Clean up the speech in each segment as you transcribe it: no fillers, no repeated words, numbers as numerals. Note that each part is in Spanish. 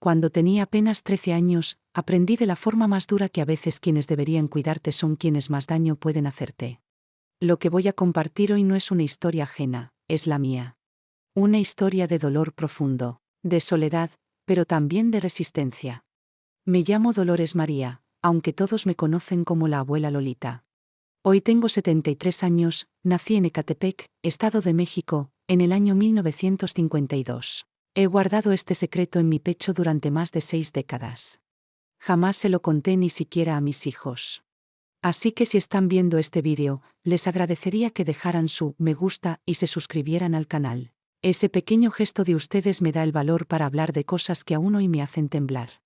Cuando tenía apenas 13 años, aprendí de la forma más dura que a veces quienes deberían cuidarte son quienes más daño pueden hacerte. Lo que voy a compartir hoy no es una historia ajena, es la mía. Una historia de dolor profundo, de soledad, pero también de resistencia. Me llamo Dolores María, aunque todos me conocen como la abuela Lolita. Hoy tengo 73 años, nací en Ecatepec, Estado de México, en el año 1952. He guardado este secreto en mi pecho durante más de 6 décadas. Jamás se lo conté ni siquiera a mis hijos. Así que si están viendo este vídeo, les agradecería que dejaran su me gusta y se suscribieran al canal. Ese pequeño gesto de ustedes me da el valor para hablar de cosas que aún hoy me hacen temblar.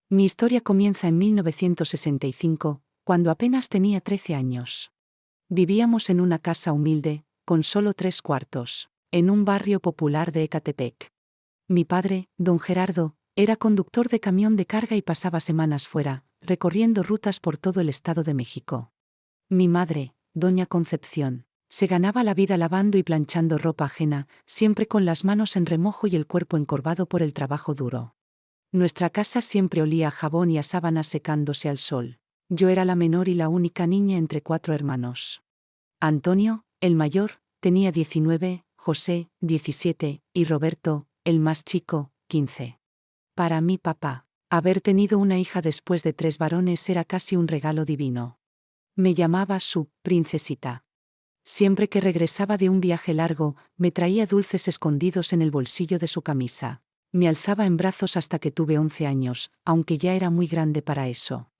Mi historia comienza en 1965, cuando apenas tenía 13 años. Vivíamos en una casa humilde, con solo 3 cuartos, en un barrio popular de Ecatepec. Mi padre, don Gerardo, era conductor de camión de carga y pasaba semanas fuera, recorriendo rutas por todo el Estado de México. Mi madre, doña Concepción, se ganaba la vida lavando y planchando ropa ajena, siempre con las manos en remojo y el cuerpo encorvado por el trabajo duro. Nuestra casa siempre olía a jabón y a sábanas secándose al sol. Yo era la menor y la única niña entre 4 hermanos. Antonio, el mayor, tenía 19, José, 17, y Roberto, el más chico, 15. Para mi papá, haber tenido una hija después de 3 varones era casi un regalo divino. Me llamaba su princesita. Siempre que regresaba de un viaje largo, me traía dulces escondidos en el bolsillo de su camisa. Me alzaba en brazos hasta que tuve 11 años, aunque ya era muy grande para eso.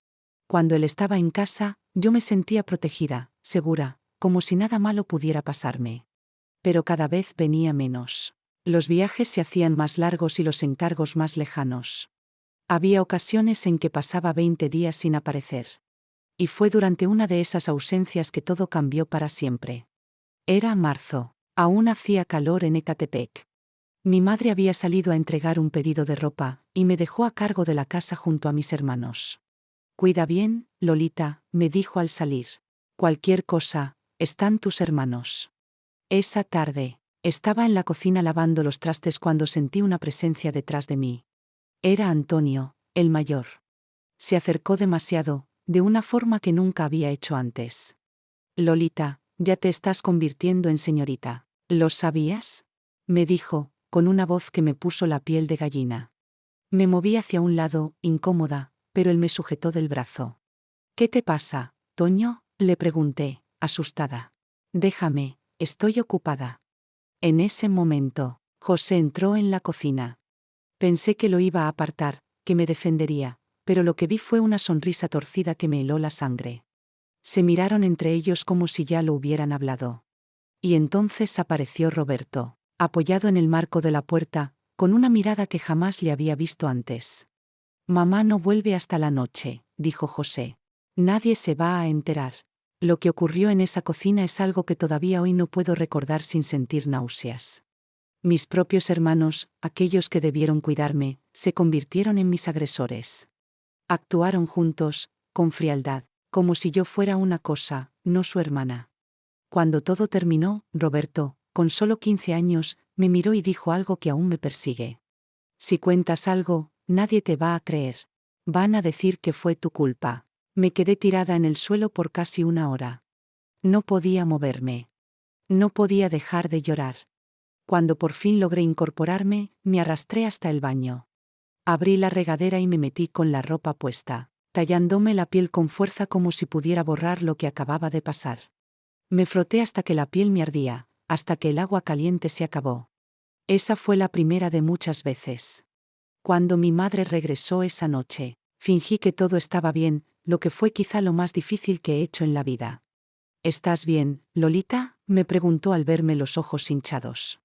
Cuando él estaba en casa, yo me sentía protegida, segura, como si nada malo pudiera pasarme. Pero cada vez venía menos. Los viajes se hacían más largos y los encargos más lejanos. Había ocasiones en que pasaba 20 días sin aparecer. Y fue durante una de esas ausencias que todo cambió para siempre. Era marzo. Aún hacía calor en Ecatepec. Mi madre había salido a entregar un pedido de ropa, y me dejó a cargo de la casa junto a mis hermanos. «Cuida bien, Lolita», me dijo al salir. «Cualquier cosa, están tus hermanos». Esa tarde, estaba en la cocina lavando los trastes cuando sentí una presencia detrás de mí. Era Antonio, el mayor. Se acercó demasiado, de una forma que nunca había hecho antes. «Lolita, ya te estás convirtiendo en señorita. ¿Lo sabías?», me dijo, con una voz que me puso la piel de gallina. Me moví hacia un lado, incómoda, pero él me sujetó del brazo. «¿Qué te pasa, Toño?», le pregunté, asustada. «Déjame, estoy ocupada». En ese momento, José entró en la cocina. Pensé que lo iba a apartar, que me defendería, pero lo que vi fue una sonrisa torcida que me heló la sangre. Se miraron entre ellos como si ya lo hubieran hablado. Y entonces apareció Roberto, apoyado en el marco de la puerta, con una mirada que jamás le había visto antes. «Mamá no vuelve hasta la noche», dijo José. «Nadie se va a enterar». Lo que ocurrió en esa cocina es algo que todavía hoy no puedo recordar sin sentir náuseas. Mis propios hermanos, aquellos que debieron cuidarme, se convirtieron en mis agresores. Actuaron juntos, con frialdad, como si yo fuera una cosa, no su hermana. Cuando todo terminó, Roberto, con solo 15 años, me miró y dijo algo que aún me persigue. «Si cuentas algo, nadie te va a creer. Van a decir que fue tu culpa». Me quedé tirada en el suelo por casi 1 hora. No podía moverme. No podía dejar de llorar. Cuando por fin logré incorporarme, me arrastré hasta el baño. Abrí la regadera y me metí con la ropa puesta, tallándome la piel con fuerza como si pudiera borrar lo que acababa de pasar. Me froté hasta que la piel me ardía, hasta que el agua caliente se acabó. Esa fue la primera de muchas veces. Cuando mi madre regresó esa noche, fingí que todo estaba bien, lo que fue quizá lo más difícil que he hecho en la vida. «¿Estás bien, Lolita?», me preguntó al verme los ojos hinchados.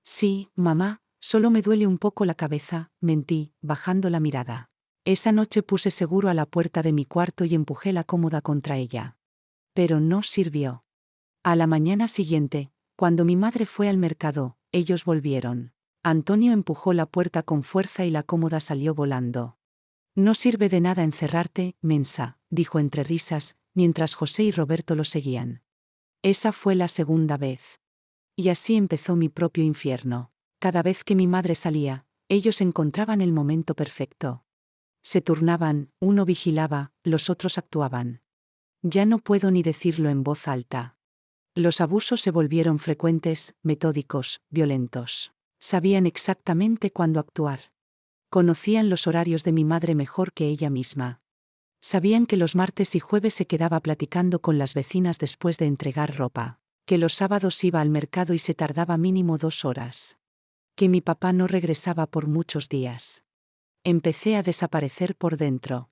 «Sí, mamá, solo me duele un poco la cabeza», mentí, bajando la mirada. Esa noche puse seguro a la puerta de mi cuarto y empujé la cómoda contra ella. Pero no sirvió. A la mañana siguiente, cuando mi madre fue al mercado, ellos volvieron. Antonio empujó la puerta con fuerza y la cómoda salió volando. «No sirve de nada encerrarte, mensa», dijo entre risas, mientras José y Roberto lo seguían. Esa fue la segunda vez. Y así empezó mi propio infierno. Cada vez que mi madre salía, Ellos encontraban el momento perfecto. Se turnaban, uno vigilaba, los otros actuaban. Ya no puedo ni decirlo en voz alta. Los abusos se volvieron frecuentes, metódicos, violentos. Sabían exactamente cuándo actuar. Conocían los horarios de mi madre mejor que ella misma. Sabían que los martes y jueves se quedaba platicando con las vecinas después de entregar ropa, que los sábados iba al mercado y se tardaba mínimo 2 horas. Que mi papá no regresaba por muchos días. Empecé a desaparecer por dentro.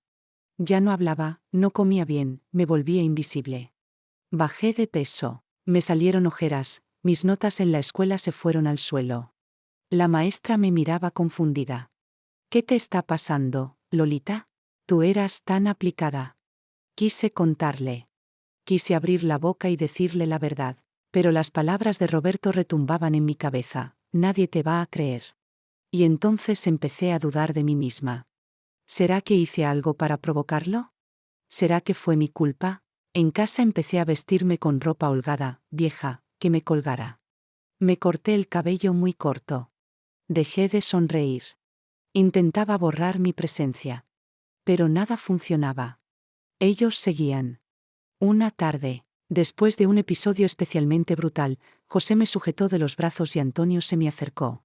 Ya no hablaba, no comía bien, me volvía invisible. Bajé de peso, me salieron ojeras, mis notas en la escuela se fueron al suelo. La maestra me miraba confundida. ¿Qué te está pasando, Lolita? Tú eras tan aplicada. Quise contarle. Quise abrir la boca y decirle la verdad, pero las palabras de Roberto retumbaban en mi cabeza. Nadie te va a creer. Y entonces empecé a dudar de mí misma. ¿Será que hice algo para provocarlo? ¿Será que fue mi culpa? En casa empecé a vestirme con ropa holgada, vieja, que me colgara. Me corté el cabello muy corto. Dejé de sonreír. Intentaba borrar mi presencia. Pero nada funcionaba. Ellos seguían. Una tarde, después de un episodio especialmente brutal, José me sujetó de los brazos y Antonio se me acercó.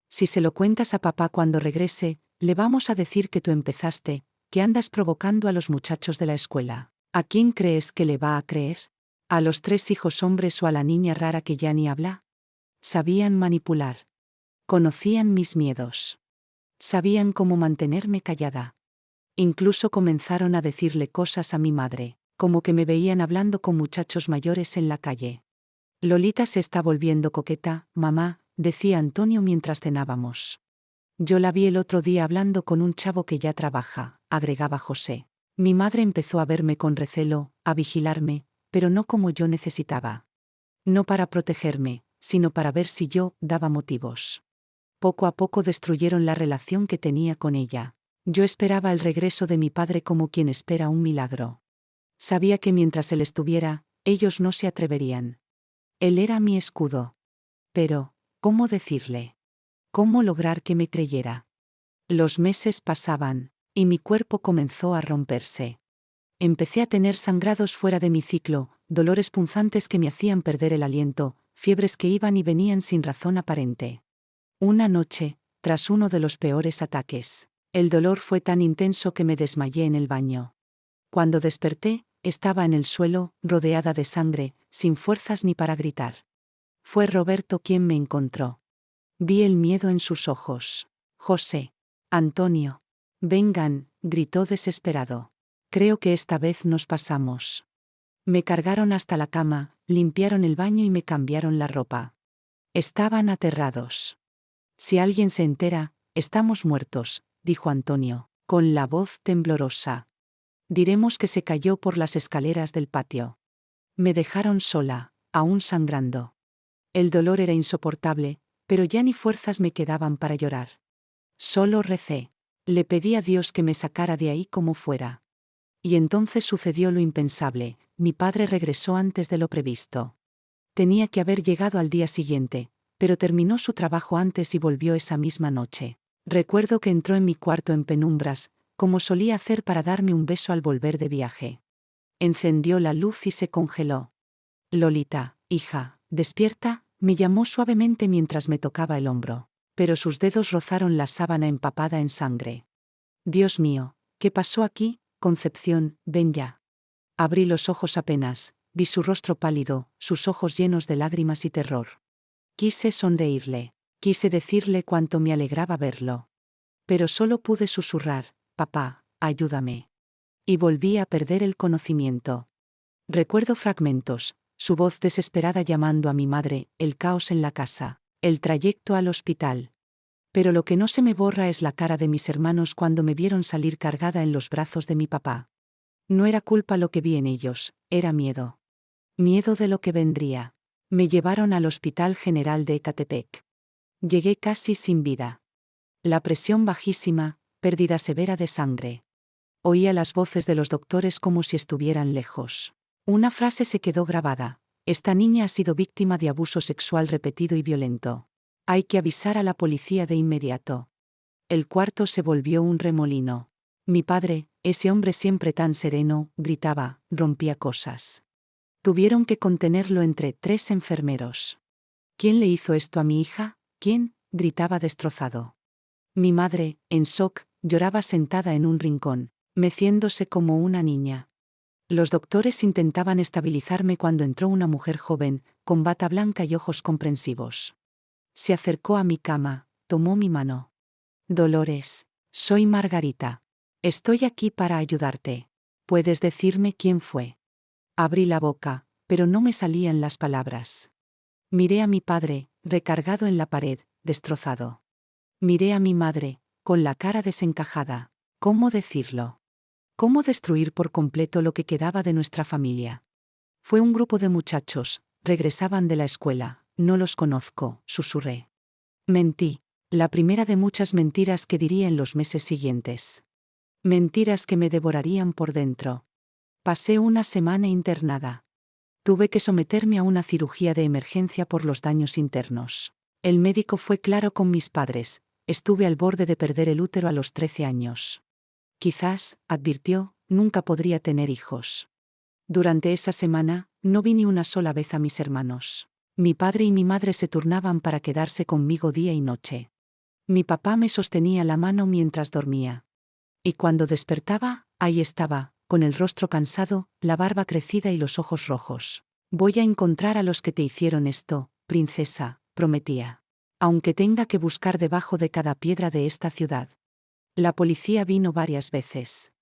Si se lo cuentas a papá cuando regrese, le vamos a decir que tú empezaste, que andas provocando a los muchachos de la escuela. ¿A quién crees que le va a creer? ¿A los 3 hijos hombres o a la niña rara que ya ni habla? Sabían manipular. Conocían mis miedos. Sabían cómo mantenerme callada. Incluso comenzaron a decirle cosas a mi madre, como que me veían hablando con muchachos mayores en la calle. Lolita se está volviendo coqueta, mamá, decía Antonio mientras cenábamos. Yo la vi el otro día hablando con un chavo que ya trabaja, agregaba José. Mi madre empezó a verme con recelo, a vigilarme, pero no como yo necesitaba. No para protegerme, sino para ver si yo daba motivos. Poco a poco destruyeron la relación que tenía con ella. Yo esperaba el regreso de mi padre como quien espera un milagro. Sabía que mientras él estuviera, ellos no se atreverían. Él era mi escudo. Pero, ¿cómo decirle? ¿Cómo lograr que me creyera? Los meses pasaban, y mi cuerpo comenzó a romperse. Empecé a tener sangrados fuera de mi ciclo, dolores punzantes que me hacían perder el aliento, fiebres que iban y venían sin razón aparente. Una noche, tras uno de los peores ataques, el dolor fue tan intenso que me desmayé en el baño. Cuando desperté, estaba en el suelo, rodeada de sangre, sin fuerzas ni para gritar. Fue Roberto quien me encontró. Vi el miedo en sus ojos. José. Antonio. Vengan, gritó desesperado. Creo que esta vez nos pasamos. Me cargaron hasta la cama, limpiaron el baño y me cambiaron la ropa. Estaban aterrados. Si alguien se entera, estamos muertos, dijo Antonio, con la voz temblorosa. Diremos que se cayó por las escaleras del patio. Me dejaron sola, aún sangrando. El dolor era insoportable, pero ya ni fuerzas me quedaban para llorar. Solo recé. Le pedí a Dios que me sacara de ahí como fuera. Y entonces sucedió lo impensable, mi padre regresó antes de lo previsto. Tenía que haber llegado al día siguiente, pero terminó su trabajo antes y volvió esa misma noche. Recuerdo que entró en mi cuarto en penumbras, como solía hacer para darme un beso al volver de viaje. Encendió la luz y se congeló. Lolita, hija, despierta, me llamó suavemente mientras me tocaba el hombro, pero sus dedos rozaron la sábana empapada en sangre. Dios mío, ¿qué pasó aquí, Concepción? Ven ya. Abrí los ojos apenas, vi su rostro pálido, sus ojos llenos de lágrimas y terror. Quise sonreírle, quise decirle cuánto me alegraba verlo. Pero solo pude susurrar, papá, ayúdame. Y volví a perder el conocimiento. Recuerdo fragmentos, su voz desesperada llamando a mi madre, el caos en la casa, el trayecto al hospital. Pero lo que no se me borra es la cara de mis hermanos cuando me vieron salir cargada en los brazos de mi papá. No era culpa lo que vi en ellos, era miedo. Miedo de lo que vendría. Me llevaron al Hospital General de Ecatepec. Llegué casi sin vida. La presión bajísima, pérdida severa de sangre. Oía las voces de los doctores como si estuvieran lejos. Una frase se quedó grabada. Esta niña ha sido víctima de abuso sexual repetido y violento. Hay que avisar a la policía de inmediato. El cuarto se volvió un remolino. Mi padre, ese hombre siempre tan sereno, gritaba, rompía cosas. Tuvieron que contenerlo entre 3 enfermeros. ¿Quién le hizo esto a mi hija? ¿Quién? Gritaba destrozado. Mi madre, en shock, lloraba sentada en un rincón, meciéndose como una niña. Los doctores intentaban estabilizarme cuando entró una mujer joven, con bata blanca y ojos comprensivos. Se acercó a mi cama, tomó mi mano. Dolores, soy Margarita. Estoy aquí para ayudarte. ¿Puedes decirme quién fue? Abrí la boca, pero no me salían las palabras. Miré a mi padre, recargado en la pared, destrozado. Miré a mi madre, con la cara desencajada. ¿Cómo decirlo? ¿Cómo destruir por completo lo que quedaba de nuestra familia? Fue un grupo de muchachos, regresaban de la escuela, no los conozco, susurré. Mentí, la primera de muchas mentiras que diría en los meses siguientes. Mentiras que me devorarían por dentro. Pasé una semana internada. Tuve que someterme a una cirugía de emergencia por los daños internos. El médico fue claro con mis padres, estuve al borde de perder el útero a los 13 años. Quizás, advirtió, nunca podría tener hijos. Durante esa semana, no vi ni una sola vez a mis hermanos. Mi padre y mi madre se turnaban para quedarse conmigo día y noche. Mi papá me sostenía la mano mientras dormía. Y cuando despertaba, ahí estaba, con el rostro cansado, la barba crecida y los ojos rojos. Voy a encontrar a los que te hicieron esto, princesa, prometía. Aunque tenga que buscar debajo de cada piedra de esta ciudad. La policía vino varias veces.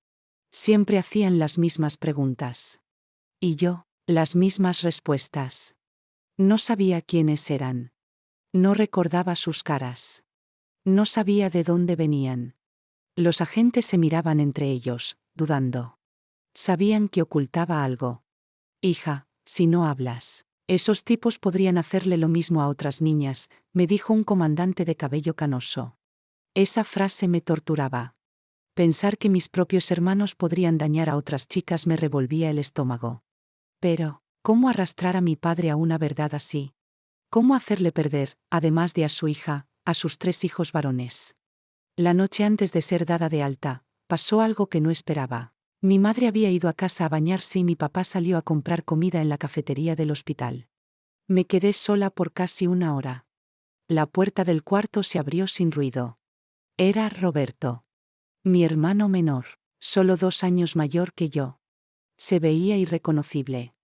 Siempre hacían las mismas preguntas. Y yo, las mismas respuestas. No sabía quiénes eran. No recordaba sus caras. No sabía de dónde venían. Los agentes se miraban entre ellos, dudando. Sabían que ocultaba algo. Hija, si no hablas, esos tipos podrían hacerle lo mismo a otras niñas, me dijo un comandante de cabello canoso. Esa frase me torturaba. Pensar que mis propios hermanos podrían dañar a otras chicas me revolvía el estómago. Pero, ¿cómo arrastrar a mi padre a una verdad así? ¿Cómo hacerle perder, además de a su hija, a sus 3 hijos varones? La noche antes de ser dada de alta, pasó algo que no esperaba. Mi madre había ido a casa a bañarse y mi papá salió a comprar comida en la cafetería del hospital. Me quedé sola por casi una hora. La puerta del cuarto se abrió sin ruido. Era Roberto. Mi hermano menor, solo 2 años mayor que yo. Se veía irreconocible.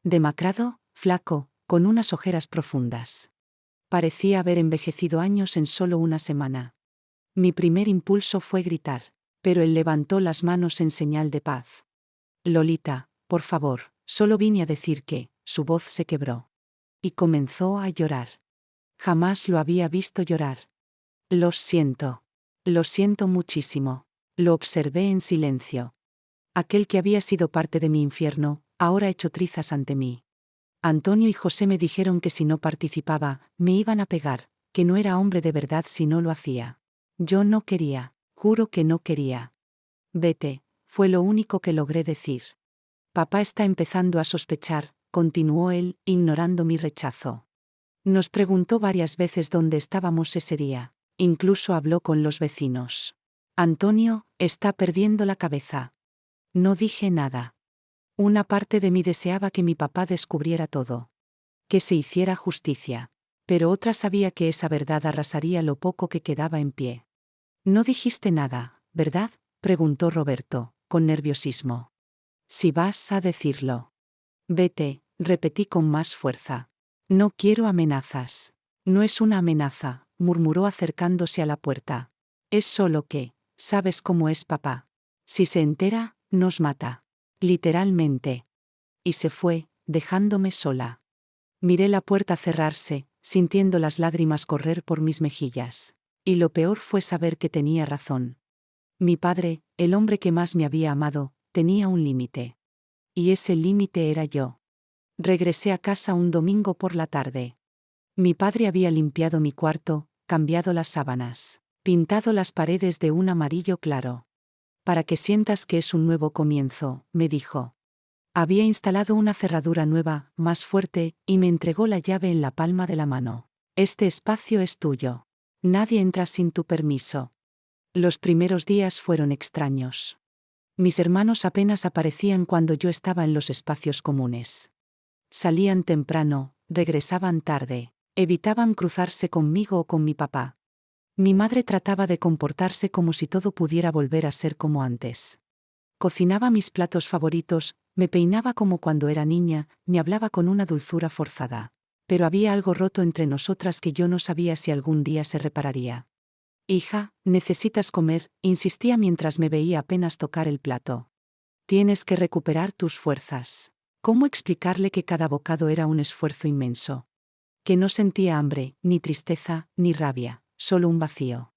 Demacrado, flaco, con unas ojeras profundas. Parecía haber envejecido años en solo una semana. Mi primer impulso fue gritar, pero él levantó las manos en señal de paz. Lolita, por favor, solo vine a decir que, su voz se quebró. Y comenzó a llorar. Jamás lo había visto llorar. Lo siento muchísimo. Lo observé en silencio. Aquel que había sido parte de mi infierno, ahora hecho trizas ante mí. Antonio y José me dijeron que si no participaba, me iban a pegar, que no era hombre de verdad si no lo hacía. Yo no quería, juro que no quería. Vete, fue lo único que logré decir. Papá está empezando a sospechar, continuó él, ignorando mi rechazo. Nos preguntó varias veces dónde estábamos ese día, incluso habló con los vecinos. Antonio, está perdiendo la cabeza. No dije nada. Una parte de mí deseaba que mi papá descubriera todo. Que se hiciera justicia. Pero otra sabía que esa verdad arrasaría lo poco que quedaba en pie. No dijiste nada, ¿verdad?, preguntó Roberto, con nerviosismo. Si vas a decirlo. Vete, repetí con más fuerza. No quiero amenazas. No es una amenaza, murmuró acercándose a la puerta. Es solo que, sabes cómo es papá. Si se entera, nos mata. Literalmente. Y se fue, dejándome sola. Miré la puerta cerrarse, sintiendo las lágrimas correr por mis mejillas. Y lo peor fue saber que tenía razón. Mi padre, el hombre que más me había amado, tenía un límite. Y ese límite era yo. Regresé a casa un domingo por la tarde. Mi padre había limpiado mi cuarto, cambiado las sábanas, pintado las paredes de un amarillo claro. Para que sientas que es un nuevo comienzo, me dijo. Había instalado una cerradura nueva, más fuerte, y me entregó la llave en la palma de la mano. Este espacio es tuyo. Nadie entra sin tu permiso. Los primeros días fueron extraños. Mis hermanos apenas aparecían cuando yo estaba en los espacios comunes. Salían temprano, regresaban tarde, evitaban cruzarse conmigo o con mi papá. Mi madre trataba de comportarse como si todo pudiera volver a ser como antes. Cocinaba mis platos favoritos, me peinaba como cuando era niña, me hablaba con una dulzura forzada. Pero había algo roto entre nosotras que yo no sabía si algún día se repararía. Hija, necesitas comer, insistía mientras me veía apenas tocar el plato. Tienes que recuperar tus fuerzas. ¿Cómo explicarle que cada bocado era un esfuerzo inmenso? Que no sentía hambre, ni tristeza, ni rabia, solo un vacío.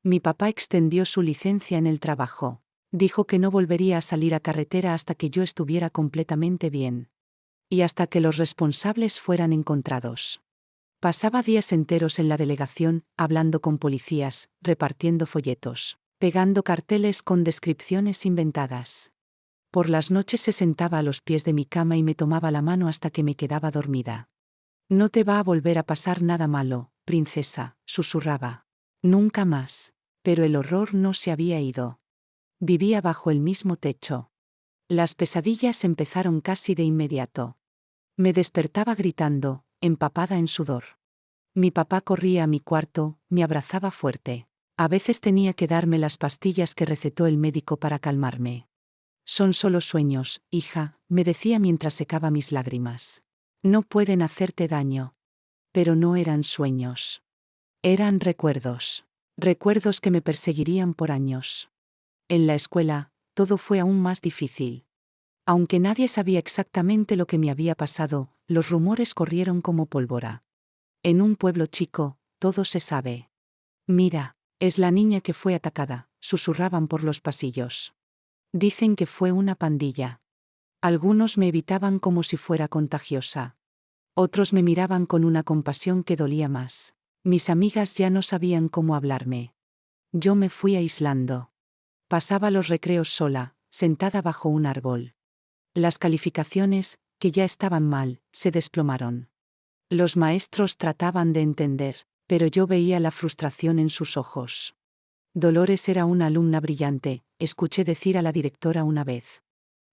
Mi papá extendió su licencia en el trabajo. Dijo que no volvería a salir a carretera hasta que yo estuviera completamente bien. Y hasta que los responsables fueran encontrados. Pasaba días enteros en la delegación, hablando con policías, repartiendo folletos, pegando carteles con descripciones inventadas. Por las noches se sentaba a los pies de mi cama y me tomaba la mano hasta que me quedaba dormida. No te va a volver a pasar nada malo, princesa, susurraba. Nunca más. Pero el horror no se había ido. Vivía bajo el mismo techo. Las pesadillas empezaron casi de inmediato. Me despertaba gritando, empapada en sudor. Mi papá corría a mi cuarto, me abrazaba fuerte. A veces tenía que darme las pastillas que recetó el médico para calmarme. Son solo sueños, hija, me decía mientras secaba mis lágrimas. No pueden hacerte daño. Pero no eran sueños. Eran recuerdos. Recuerdos que me perseguirían por años. En la escuela, todo fue aún más difícil. Aunque nadie sabía exactamente lo que me había pasado, los rumores corrieron como pólvora. En un pueblo chico, todo se sabe. Mira, es la niña que fue atacada, susurraban por los pasillos. Dicen que fue una pandilla. Algunos me evitaban como si fuera contagiosa. Otros me miraban con una compasión que dolía más. Mis amigas ya no sabían cómo hablarme. Yo me fui aislando. Pasaba los recreos sola, sentada bajo un árbol. Las calificaciones, que ya estaban mal, se desplomaron. Los maestros trataban de entender, pero yo veía la frustración en sus ojos. Dolores era una alumna brillante, escuché decir a la directora una vez.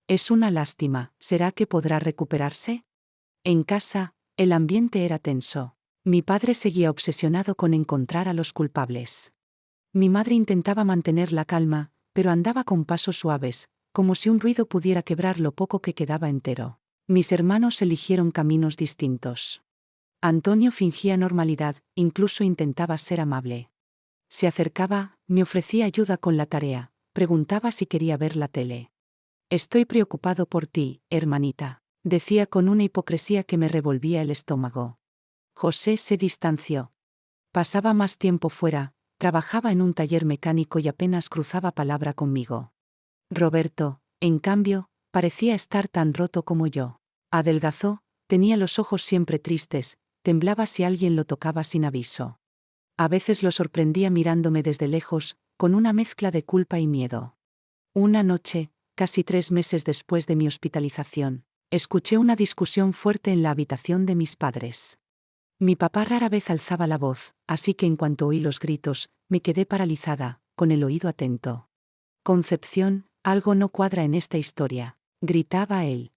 Es una lástima, ¿será que podrá recuperarse? En casa, el ambiente era tenso. Mi padre seguía obsesionado con encontrar a los culpables. Mi madre intentaba mantener la calma, pero andaba con pasos suaves, como si un ruido pudiera quebrar lo poco que quedaba entero. Mis hermanos eligieron caminos distintos. Antonio fingía normalidad, incluso intentaba ser amable. Se acercaba, me ofrecía ayuda con la tarea, preguntaba si quería ver la tele. Estoy preocupado por ti, hermanita, decía con una hipocresía que me revolvía el estómago. José se distanció. Pasaba más tiempo fuera, trabajaba en un taller mecánico y apenas cruzaba palabra conmigo. Roberto, en cambio, parecía estar tan roto como yo. Adelgazó, tenía los ojos siempre tristes, temblaba si alguien lo tocaba sin aviso. A veces lo sorprendía mirándome desde lejos, con una mezcla de culpa y miedo. Una noche, casi 3 meses después de mi hospitalización, escuché una discusión fuerte en la habitación de mis padres. Mi papá rara vez alzaba la voz, así que en cuanto oí los gritos, me quedé paralizada, con el oído atento. Concepción, algo no cuadra en esta historia, gritaba él.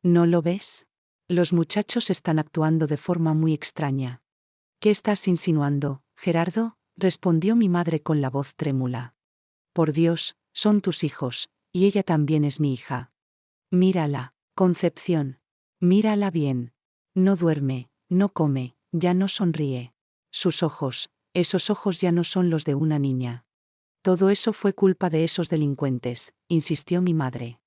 ¿No lo ves? Los muchachos están actuando de forma muy extraña. ¿Qué estás insinuando, Gerardo? Respondió mi madre con la voz trémula. Por Dios, son tus hijos, y ella también es mi hija. Mírala, Concepción. Mírala bien. No duerme, no come, ya no sonríe. Sus ojos, esos ojos ya no son los de una niña. Todo eso fue culpa de esos delincuentes, insistió mi madre.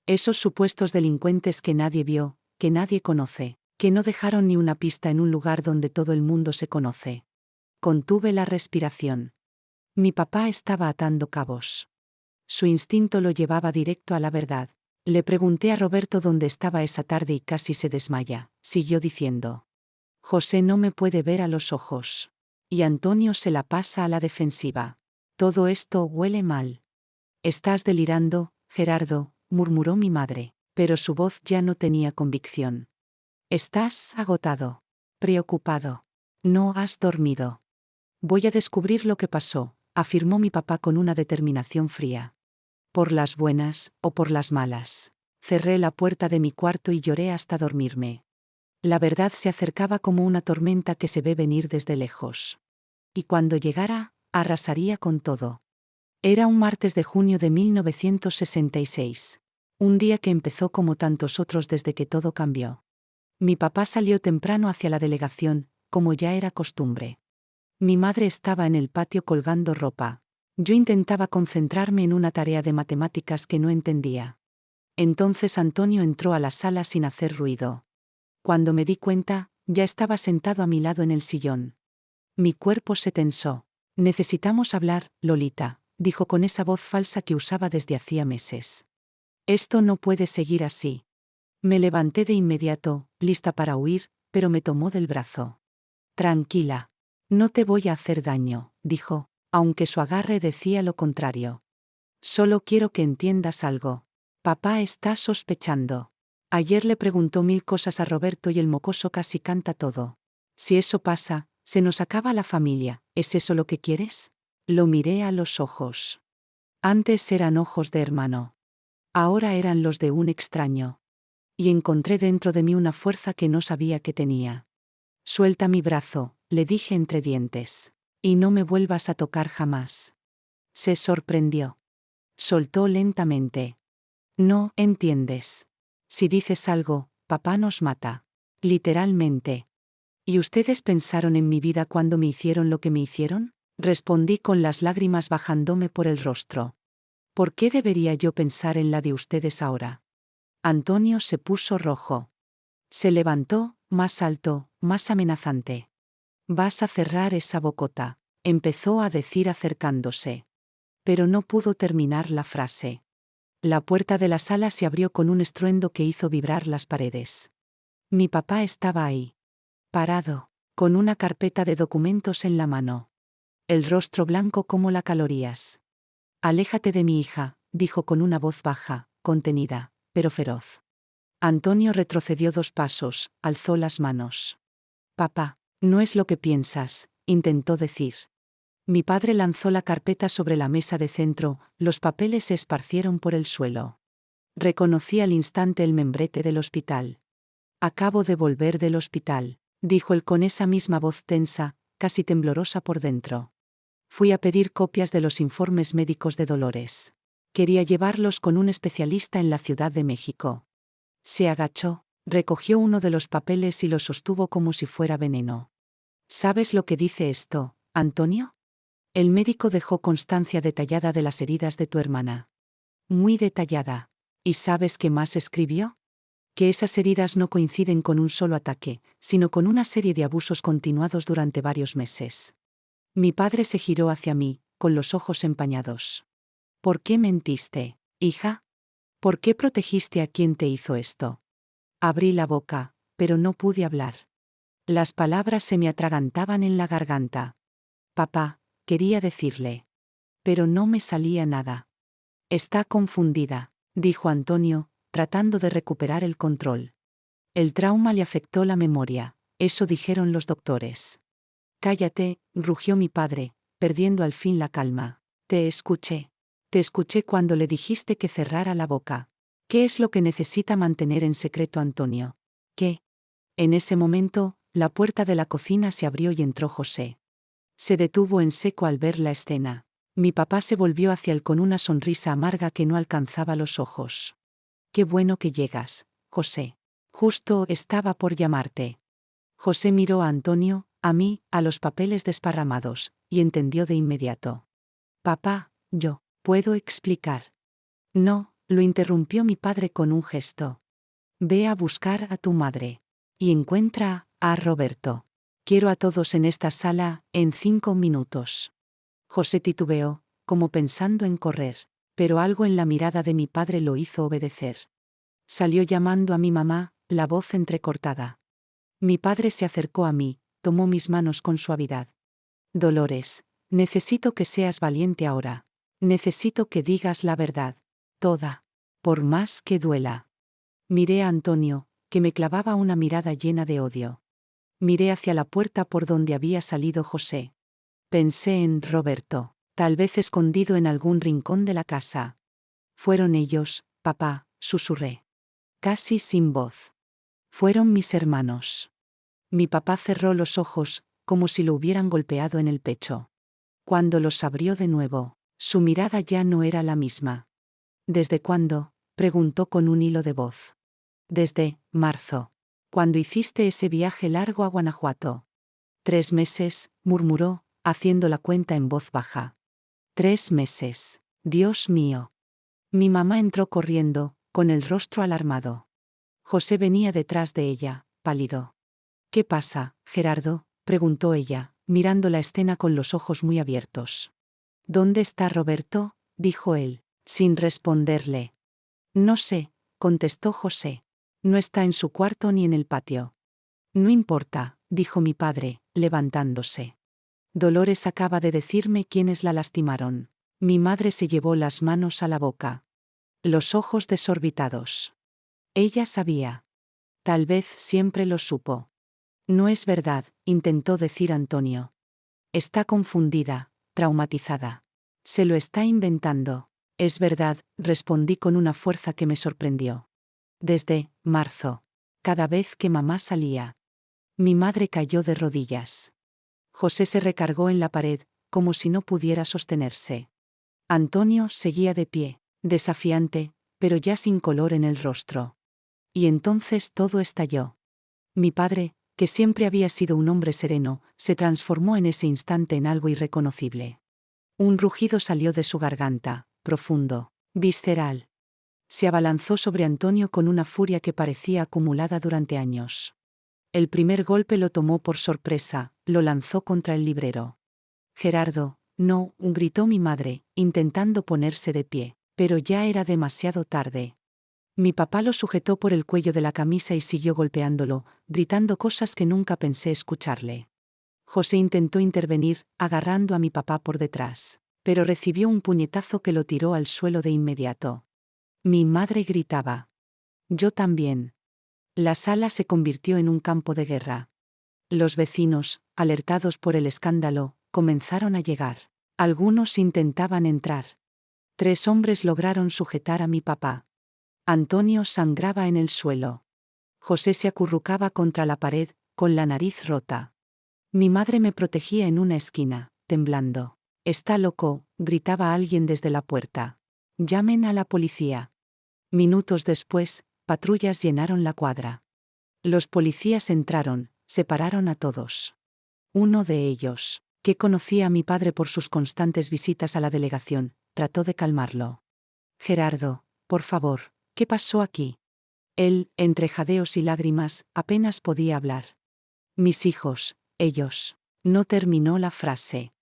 Esos supuestos delincuentes que nadie vio, que nadie conoce, que no dejaron ni una pista en un lugar donde todo el mundo se conoce. Contuve la respiración. Mi papá estaba atando cabos. Su instinto lo llevaba directo a la verdad. Le pregunté a Roberto dónde estaba esa tarde y casi se desmaya, siguió diciendo. José no me puede ver a los ojos. Y Antonio se la pasa a la defensiva. Todo esto huele mal. Estás delirando, Gerardo, murmuró mi madre, pero su voz ya no tenía convicción. Estás agotado. Preocupado. No has dormido. Voy a descubrir lo que pasó, afirmó mi papá con una determinación fría. Por las buenas o por las malas. Cerré la puerta de mi cuarto y lloré hasta dormirme. La verdad se acercaba como una tormenta que se ve venir desde lejos. Y cuando llegara, arrasaría con todo. Era un martes de junio de 1966. Un día que empezó como tantos otros desde que todo cambió. Mi papá salió temprano hacia la delegación, como ya era costumbre. Mi madre estaba en el patio colgando ropa. Yo intentaba concentrarme en una tarea de matemáticas que no entendía. Entonces Antonio entró a la sala sin hacer ruido. Cuando me di cuenta, ya estaba sentado a mi lado en el sillón. Mi cuerpo se tensó. Necesitamos hablar, Lolita, dijo con esa voz falsa que usaba desde hacía meses. Esto no puede seguir así. Me levanté de inmediato, lista para huir, pero me tomó del brazo. Tranquila. No te voy a hacer daño, dijo, aunque su agarre decía lo contrario. Solo quiero que entiendas algo. Papá está sospechando. Ayer le preguntó 1000 cosas a Roberto y el mocoso casi canta todo. Si eso pasa, se nos acaba la familia, ¿es eso lo que quieres? Lo miré a los ojos. Antes eran ojos de hermano. Ahora eran los de un extraño. Y encontré dentro de mí una fuerza que no sabía que tenía. Suelta mi brazo, le dije entre dientes. Y no me vuelvas a tocar jamás. Se sorprendió. Soltó lentamente. No entiendes. Si dices algo, papá nos mata. Literalmente. ¿Y ustedes pensaron en mi vida cuando me hicieron lo que me hicieron? Respondí con las lágrimas bajándome por el rostro. ¿Por qué debería yo pensar en la de ustedes ahora? Antonio se puso rojo. Se levantó, más alto, más amenazante. Vas a cerrar esa bocota, empezó a decir acercándose. Pero no pudo terminar la frase. La puerta de la sala se abrió con un estruendo que hizo vibrar las paredes. Mi papá estaba ahí. Parado, con una carpeta de documentos en la mano. El rostro blanco como la calorías. Aléjate de mi hija, dijo con una voz baja, contenida, pero feroz. Antonio retrocedió 2 pasos, alzó las manos. Papá, no es lo que piensas, intentó decir. Mi padre lanzó la carpeta sobre la mesa de centro, los papeles se esparcieron por el suelo. Reconocí al instante el membrete del hospital. Acabo de volver del hospital, dijo él con esa misma voz tensa, casi temblorosa por dentro. Fui a pedir copias de los informes médicos de Dolores. Quería llevarlos con un especialista en la Ciudad de México. Se agachó, recogió uno de los papeles y lo sostuvo como si fuera veneno. ¿Sabes lo que dice esto, Antonio? El médico dejó constancia detallada de las heridas de tu hermana. Muy detallada. ¿Y sabes qué más escribió? Que esas heridas no coinciden con un solo ataque, sino con una serie de abusos continuados durante varios meses. Mi padre se giró hacia mí, con los ojos empañados. ¿Por qué mentiste, hija? ¿Por qué protegiste a quien te hizo esto? Abrí la boca, pero no pude hablar. Las palabras se me atragantaban en la garganta. Papá, quería decirle. Pero no me salía nada. Está confundida, dijo Antonio, tratando de recuperar el control. El trauma le afectó la memoria, eso dijeron los doctores. Cállate, rugió mi padre, perdiendo al fin la calma. Te escuché. Te escuché cuando le dijiste que cerrara la boca. ¿Qué es lo que necesita mantener en secreto Antonio? ¿Qué? En ese momento, la puerta de la cocina se abrió y entró José. Se detuvo en seco al ver la escena. Mi papá se volvió hacia él con una sonrisa amarga que no alcanzaba los ojos. Qué bueno que llegas, José. Justo estaba por llamarte. José miró a Antonio, a mí, a los papeles desparramados, y entendió de inmediato. Papá, yo, ¿puedo explicar? No, lo interrumpió mi padre con un gesto. Ve a buscar a tu madre. Y encuentra a Roberto. Quiero a todos en esta sala, en 5 minutos. José titubeó, como pensando en correr, pero algo en la mirada de mi padre lo hizo obedecer. Salió llamando a mi mamá, la voz entrecortada. Mi padre se acercó a mí, tomó mis manos con suavidad. Dolores, necesito que seas valiente ahora. Necesito que digas la verdad. Toda. Por más que duela. Miré a Antonio, que me clavaba una mirada llena de odio. Miré hacia la puerta por donde había salido José. Pensé en Roberto. Tal vez escondido en algún rincón de la casa. Fueron ellos, papá, susurré. Casi sin voz. Fueron mis hermanos. Mi papá cerró los ojos, como si lo hubieran golpeado en el pecho. Cuando los abrió de nuevo, su mirada ya no era la misma. ¿Desde cuándo?, preguntó con un hilo de voz. Desde marzo. Cuando hiciste ese viaje largo a Guanajuato. 3 meses, murmuró, haciendo la cuenta en voz baja. 3 meses. Dios mío. Mi mamá entró corriendo, con el rostro alarmado. José venía detrás de ella, pálido. ¿Qué pasa, Gerardo?, preguntó ella, mirando la escena con los ojos muy abiertos. ¿Dónde está Roberto?, dijo él, sin responderle. No sé, contestó José. No está en su cuarto ni en el patio. No importa, dijo mi padre, levantándose. Dolores acaba de decirme quiénes la lastimaron. Mi madre se llevó las manos a la boca. Los ojos desorbitados. Ella sabía. Tal vez siempre lo supo. No es verdad, intentó decir Antonio. Está confundida, traumatizada. Se lo está inventando. Es verdad, respondí con una fuerza que me sorprendió. Desde marzo. Cada vez que mamá salía. Mi madre cayó de rodillas. José se recargó en la pared, como si no pudiera sostenerse. Antonio seguía de pie, desafiante, pero ya sin color en el rostro. Y entonces todo estalló. Mi padre, que siempre había sido un hombre sereno, se transformó en ese instante en algo irreconocible. Un rugido salió de su garganta, profundo, visceral. Se abalanzó sobre Antonio con una furia que parecía acumulada durante años. El primer golpe lo tomó por sorpresa, lo lanzó contra el librero. Gerardo, no, gritó mi madre, intentando ponerse de pie, pero ya era demasiado tarde. Mi papá lo sujetó por el cuello de la camisa y siguió golpeándolo, gritando cosas que nunca pensé escucharle. José intentó intervenir, agarrando a mi papá por detrás, pero recibió un puñetazo que lo tiró al suelo de inmediato. Mi madre gritaba. Yo también. La sala se convirtió en un campo de guerra. Los vecinos, alertados por el escándalo, comenzaron a llegar. Algunos intentaban entrar. 3 hombres lograron sujetar a mi papá. Antonio sangraba en el suelo. José se acurrucaba contra la pared, con la nariz rota. Mi madre me protegía en una esquina, temblando. «Está loco», gritaba alguien desde la puerta. «Llamen a la policía». Minutos después, patrullas llenaron la cuadra. Los policías entraron, separaron a todos. Uno de ellos, que conocía a mi padre por sus constantes visitas a la delegación, trató de calmarlo. «Gerardo, por favor, ¿qué pasó aquí?» Él, entre jadeos y lágrimas, apenas podía hablar. «Mis hijos, ellos». No terminó la frase.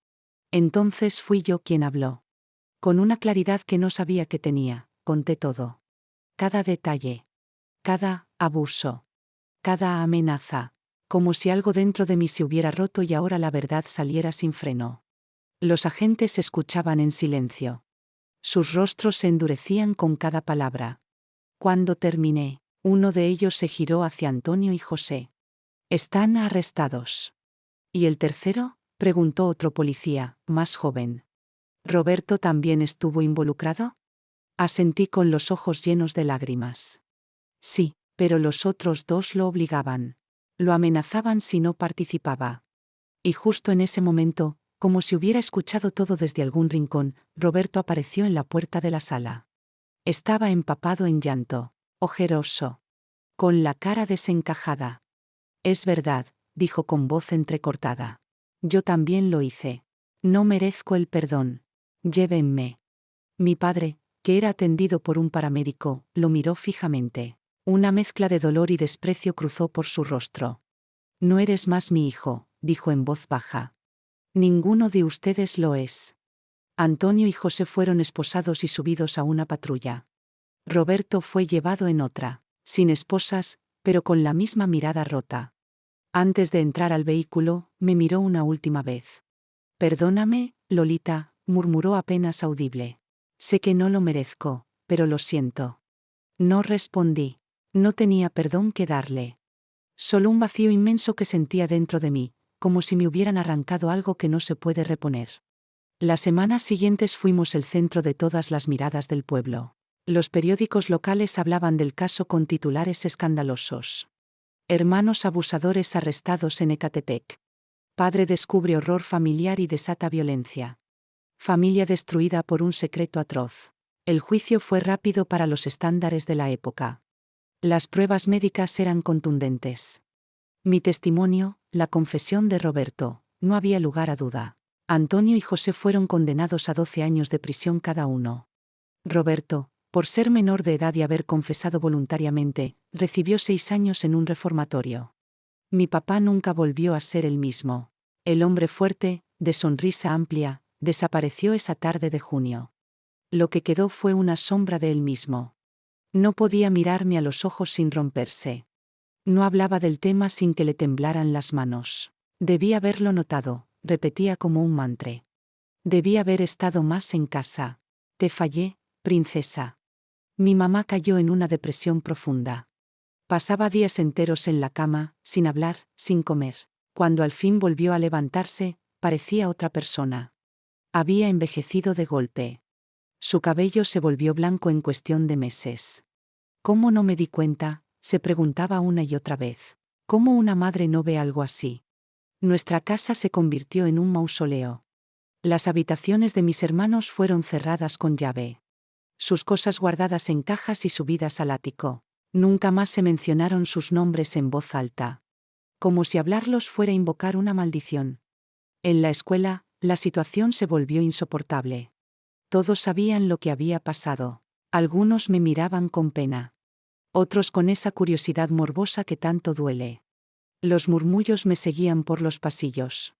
Entonces fui yo quien habló. Con una claridad que no sabía que tenía, conté todo. Cada detalle. Cada abuso. Cada amenaza. Como si algo dentro de mí se hubiera roto y ahora la verdad saliera sin freno. Los agentes escuchaban en silencio. Sus rostros se endurecían con cada palabra. Cuando terminé, uno de ellos se giró hacia Antonio y José. «Están arrestados». «¿Y el tercero?», preguntó otro policía, más joven. «¿Roberto también estuvo involucrado?». Asentí con los ojos llenos de lágrimas. Sí, pero los otros 2 lo obligaban. Lo amenazaban si no participaba. Y justo en ese momento, como si hubiera escuchado todo desde algún rincón, Roberto apareció en la puerta de la sala. Estaba empapado en llanto, ojeroso, con la cara desencajada. «Es verdad», dijo con voz entrecortada. «Yo también lo hice. No merezco el perdón. Llévenme». Mi padre, que era atendido por un paramédico, lo miró fijamente. Una mezcla de dolor y desprecio cruzó por su rostro. «No eres más mi hijo», dijo en voz baja. «Ninguno de ustedes lo es». Antonio y José fueron esposados y subidos a una patrulla. Roberto fue llevado en otra, sin esposas, pero con la misma mirada rota. Antes de entrar al vehículo, me miró una última vez. «Perdóname, Lolita», murmuró apenas audible. «Sé que no lo merezco, pero lo siento». No respondí. No tenía perdón que darle. Solo un vacío inmenso que sentía dentro de mí, como si me hubieran arrancado algo que no se puede reponer. Las semanas siguientes fuimos el centro de todas las miradas del pueblo. Los periódicos locales hablaban del caso con titulares escandalosos. Hermanos abusadores arrestados en Ecatepec. Padre descubre horror familiar y desata violencia. Familia destruida por un secreto atroz. El juicio fue rápido para los estándares de la época. Las pruebas médicas eran contundentes. Mi testimonio, la confesión de Roberto, no había lugar a duda. Antonio y José fueron condenados a 12 años de prisión cada uno. Roberto, por ser menor de edad y haber confesado voluntariamente, recibió 6 años en un reformatorio. Mi papá nunca volvió a ser el mismo. El hombre fuerte, de sonrisa amplia, desapareció esa tarde de junio. Lo que quedó fue una sombra de él mismo. No podía mirarme a los ojos sin romperse. No hablaba del tema sin que le temblaran las manos. Debí haberlo notado, repetía como un mantra. Debí haber estado más en casa. Te fallé, princesa. Mi mamá cayó en una depresión profunda. Pasaba días enteros en la cama, sin hablar, sin comer. Cuando al fin volvió a levantarse, parecía otra persona. Había envejecido de golpe. Su cabello se volvió blanco en cuestión de meses. ¿Cómo no me di cuenta?, se preguntaba una y otra vez. ¿Cómo una madre no ve algo así? Nuestra casa se convirtió en un mausoleo. Las habitaciones de mis hermanos fueron cerradas con llave. Sus cosas guardadas en cajas y subidas al ático. Nunca más se mencionaron sus nombres en voz alta. Como si hablarlos fuera invocar una maldición. En la escuela, la situación se volvió insoportable. Todos sabían lo que había pasado. Algunos me miraban con pena. Otros con esa curiosidad morbosa que tanto duele. Los murmullos me seguían por los pasillos.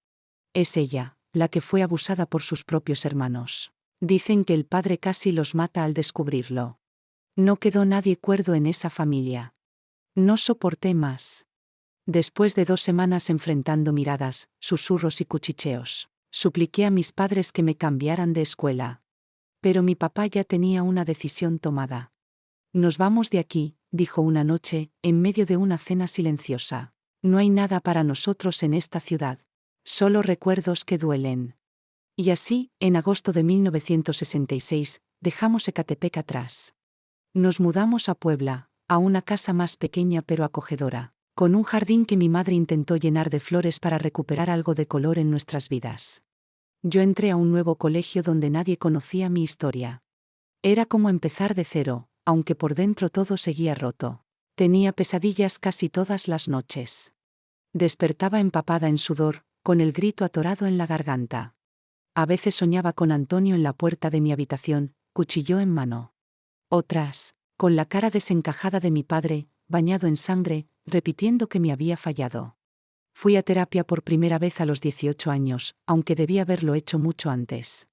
Es ella, la que fue abusada por sus propios hermanos. Dicen que el padre casi los mata al descubrirlo. No quedó nadie cuerdo en esa familia. No soporté más. Después de 2 semanas enfrentando miradas, susurros y cuchicheos, supliqué a mis padres que me cambiaran de escuela. Pero mi papá ya tenía una decisión tomada. Nos vamos de aquí, dijo una noche, en medio de una cena silenciosa. No hay nada para nosotros en esta ciudad. Solo recuerdos que duelen. Y así, en agosto de 1966, dejamos Ecatepec atrás. Nos mudamos a Puebla, a una casa más pequeña pero acogedora, con un jardín que mi madre intentó llenar de flores para recuperar algo de color en nuestras vidas. Yo entré a un nuevo colegio donde nadie conocía mi historia. Era como empezar de cero, aunque por dentro todo seguía roto. Tenía pesadillas casi todas las noches. Despertaba empapada en sudor, con el grito atorado en la garganta. A veces soñaba con Antonio en la puerta de mi habitación, cuchillo en mano. Otras, con la cara desencajada de mi padre, bañado en sangre, repitiendo que me había fallado. Fui a terapia por primera vez a los 18 años, aunque debía haberlo hecho mucho antes.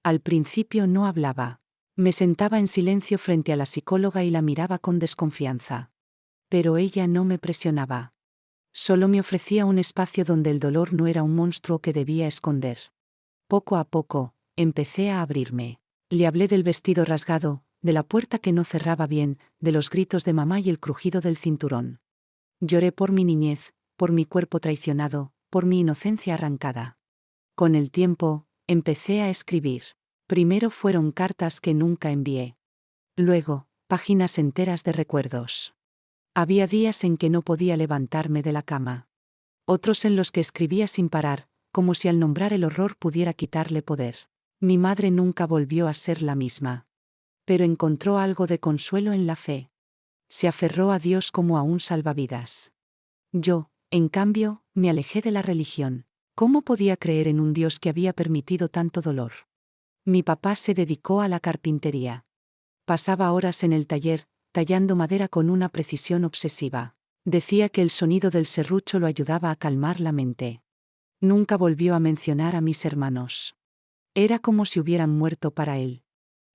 Al principio no hablaba. Me sentaba en silencio frente a la psicóloga y la miraba con desconfianza. Pero ella no me presionaba. Solo me ofrecía un espacio donde el dolor no era un monstruo que debía esconder. Poco a poco, empecé a abrirme. Le hablé del vestido rasgado, de la puerta que no cerraba bien, de los gritos de mamá y el crujido del cinturón. Lloré por mi niñez, por mi cuerpo traicionado, por mi inocencia arrancada. Con el tiempo, empecé a escribir. Primero fueron cartas que nunca envié. Luego, páginas enteras de recuerdos. Había días en que no podía levantarme de la cama. Otros en los que escribía sin parar, como si al nombrar el horror pudiera quitarle poder. Mi madre nunca volvió a ser la misma. Pero encontró algo de consuelo en la fe. Se aferró a Dios como a un salvavidas. Yo, en cambio, me alejé de la religión. ¿Cómo podía creer en un Dios que había permitido tanto dolor? Mi papá se dedicó a la carpintería. Pasaba horas en el taller, tallando madera con una precisión obsesiva. Decía que el sonido del serrucho lo ayudaba a calmar la mente. Nunca volvió a mencionar a mis hermanos. Era como si hubieran muerto para él.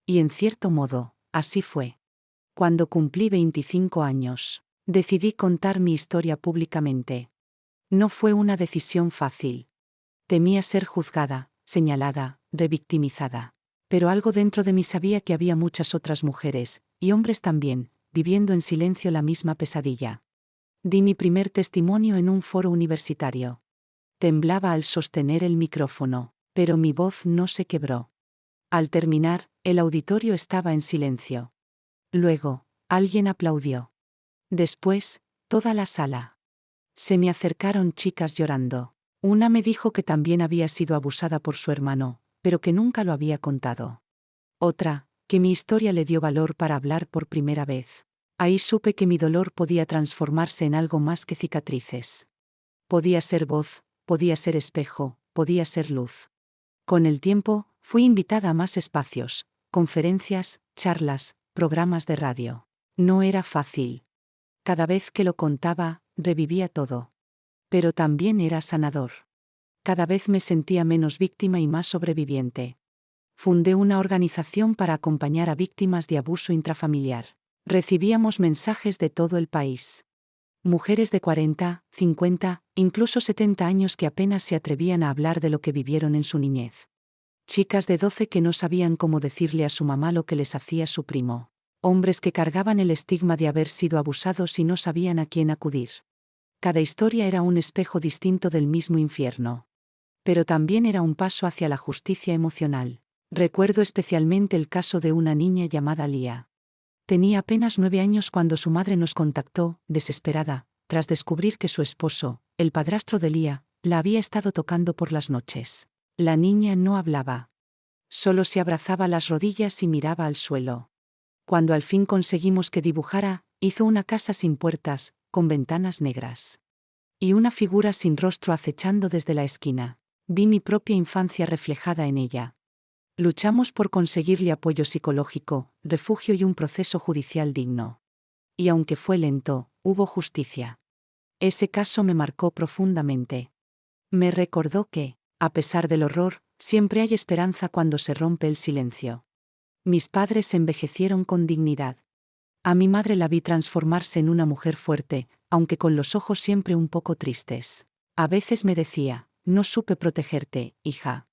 Y en cierto modo, así fue. Cuando cumplí 25 años, decidí contar mi historia públicamente. No fue una decisión fácil. Temía ser juzgada, señalada, revictimizada. Pero algo dentro de mí sabía que había muchas otras mujeres, y hombres también, viviendo en silencio la misma pesadilla. Di mi primer testimonio en un foro universitario. Temblaba al sostener el micrófono. Pero mi voz no se quebró. Al terminar, el auditorio estaba en silencio. Luego, alguien aplaudió. Después, toda la sala. Se me acercaron chicas llorando. Una me dijo que también había sido abusada por su hermano, pero que nunca lo había contado. Otra, que mi historia le dio valor para hablar por primera vez. Ahí supe que mi dolor podía transformarse en algo más que cicatrices. Podía ser voz, podía ser espejo, podía ser luz. Con el tiempo, fui invitada a más espacios, conferencias, charlas, programas de radio. No era fácil. Cada vez que lo contaba, revivía todo. Pero también era sanador. Cada vez me sentía menos víctima y más sobreviviente. Fundé una organización para acompañar a víctimas de abuso intrafamiliar. Recibíamos mensajes de todo el país. Mujeres de 40, 50, incluso 70 años que apenas se atrevían a hablar de lo que vivieron en su niñez. Chicas de 12 que no sabían cómo decirle a su mamá lo que les hacía su primo. Hombres que cargaban el estigma de haber sido abusados y no sabían a quién acudir. Cada historia era un espejo distinto del mismo infierno. Pero también era un paso hacia la justicia emocional. Recuerdo especialmente el caso de una niña llamada Lía. Tenía apenas 9 años cuando su madre nos contactó, desesperada, tras descubrir que su esposo, el padrastro de Lía, la había estado tocando por las noches. La niña no hablaba. Solo se abrazaba las rodillas y miraba al suelo. Cuando al fin conseguimos que dibujara, hizo una casa sin puertas, con ventanas negras. Y una figura sin rostro acechando desde la esquina. Vi mi propia infancia reflejada en ella. Luchamos por conseguirle apoyo psicológico, refugio y un proceso judicial digno. Y aunque fue lento, hubo justicia. Ese caso me marcó profundamente. Me recordó que, a pesar del horror, siempre hay esperanza cuando se rompe el silencio. Mis padres envejecieron con dignidad. A mi madre la vi transformarse en una mujer fuerte, aunque con los ojos siempre un poco tristes. A veces me decía, no supe protegerte, hija.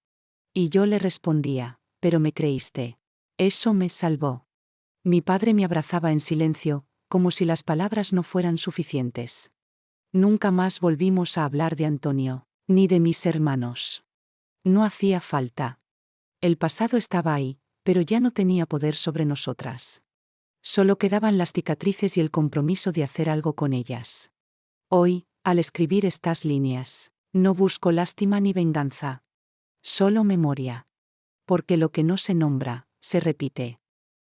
Y yo le respondía, pero me creíste. Eso me salvó. Mi padre me abrazaba en silencio, como si las palabras no fueran suficientes. Nunca más volvimos a hablar de Antonio, ni de mis hermanos. No hacía falta. El pasado estaba ahí, pero ya no tenía poder sobre nosotras. Solo quedaban las cicatrices y el compromiso de hacer algo con ellas. Hoy, al escribir estas líneas, no busco lástima ni venganza. Solo memoria. Porque lo que no se nombra, se repite.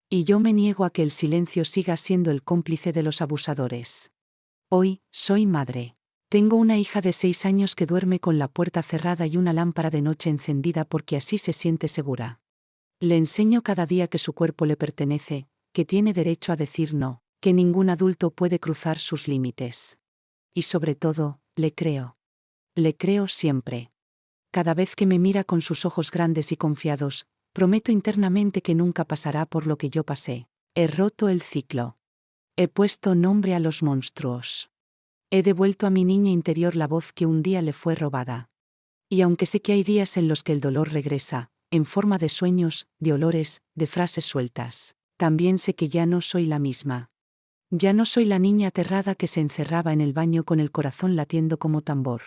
Y yo me niego a que el silencio siga siendo el cómplice de los abusadores. Hoy, soy madre. Tengo una hija de 6 años que duerme con la puerta cerrada y una lámpara de noche encendida porque así se siente segura. Le enseño cada día que su cuerpo le pertenece, que tiene derecho a decir no, que ningún adulto puede cruzar sus límites. Y sobre todo, le creo. Le creo siempre. Cada vez que me mira con sus ojos grandes y confiados, prometo internamente que nunca pasará por lo que yo pasé. He roto el ciclo. He puesto nombre a los monstruos. He devuelto a mi niña interior la voz que un día le fue robada. Y aunque sé que hay días en los que el dolor regresa, en forma de sueños, de olores, de frases sueltas, también sé que ya no soy la misma. Ya no soy la niña aterrada que se encerraba en el baño con el corazón latiendo como tambor.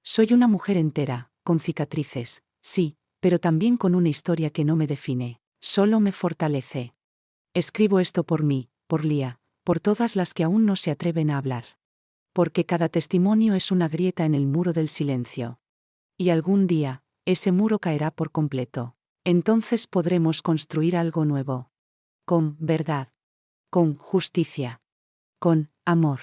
Soy una mujer entera, con cicatrices, sí, pero también con una historia que no me define, solo me fortalece. Escribo esto por mí, por Lía, por todas las que aún no se atreven a hablar. Porque cada testimonio es una grieta en el muro del silencio. Y algún día, ese muro caerá por completo. Entonces podremos construir algo nuevo. Con verdad. Con justicia. Con amor.